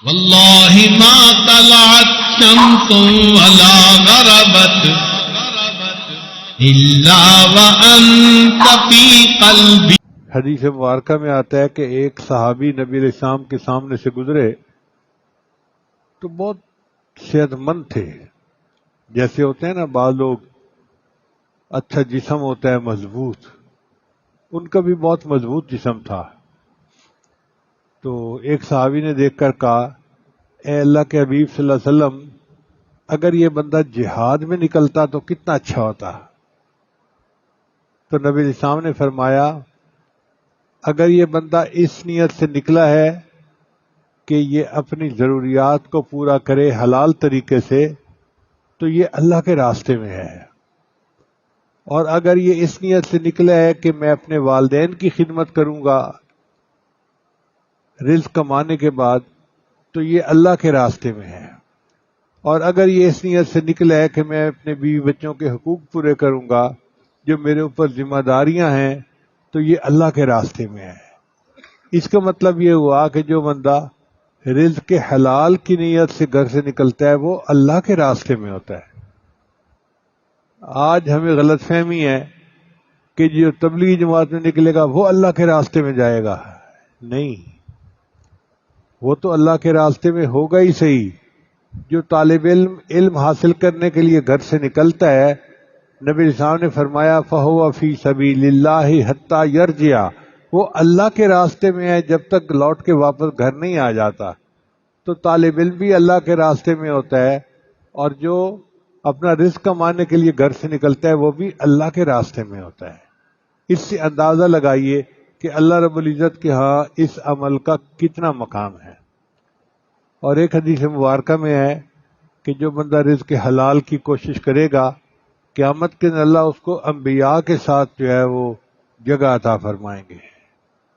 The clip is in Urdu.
واللہ ما طلعت شمس ولا غربت الا وانت فی قلبی۔ حدیث مبارکہ میں آتا ہے کہ ایک صحابی نبی علیہ السلام کے سامنے سے گزرے تو بہت صحت مند تھے، جیسے ہوتے ہیں نا بعض لوگ، اچھا جسم ہوتا ہے مضبوط، ان کا بھی بہت مضبوط جسم تھا۔ تو ایک صحابی نے دیکھ کر کہا، اے اللہ کے حبیب صلی اللہ علیہ وسلم، اگر یہ بندہ جہاد میں نکلتا تو کتنا اچھا ہوتا۔ تو نبی علیہ السلام نے فرمایا، اگر یہ بندہ اس نیت سے نکلا ہے کہ یہ اپنی ضروریات کو پورا کرے حلال طریقے سے تو یہ اللہ کے راستے میں ہے، اور اگر یہ اس نیت سے نکلا ہے کہ میں اپنے والدین کی خدمت کروں گا رزق کمانے کے بعد تو یہ اللہ کے راستے میں ہے، اور اگر یہ اس نیت سے نکلا ہے کہ میں اپنے بیوی بچوں کے حقوق پورے کروں گا، جو میرے اوپر ذمہ داریاں ہیں، تو یہ اللہ کے راستے میں ہے۔ اس کا مطلب یہ ہوا کہ جو بندہ رزق کے حلال کی نیت سے گھر سے نکلتا ہے وہ اللہ کے راستے میں ہوتا ہے۔ آج ہمیں غلط فہمی ہے کہ جو تبلیغی جماعت میں نکلے گا وہ اللہ کے راستے میں جائے گا۔ نہیں، وہ تو اللہ کے راستے میں ہوگا ہی صحیح۔ جو طالب علم حاصل کرنے کے لیے گھر سے نکلتا ہے، نبی صاحب نے فرمایا فَهُوَ فِي سَبِيلِ اللَّهِ حَتَّى يَرْجِعَ، وہ اللہ کے راستے میں ہے جب تک لوٹ کے واپس گھر نہیں آ جاتا۔ تو طالب علم بھی اللہ کے راستے میں ہوتا ہے، اور جو اپنا رزق کمانے کے لیے گھر سے نکلتا ہے وہ بھی اللہ کے راستے میں ہوتا ہے۔ اس سے اندازہ لگائیے کہ اللہ رب العزت کے ہاں اس عمل کا کتنا مقام ہے۔ اور ایک حدیث مبارکہ میں ہے کہ جو بندہ رزق حلال کی کوشش کرے گا، قیامت کے دن اللہ اس کو انبیاء کے ساتھ جو ہے وہ جگہ عطا فرمائیں گے۔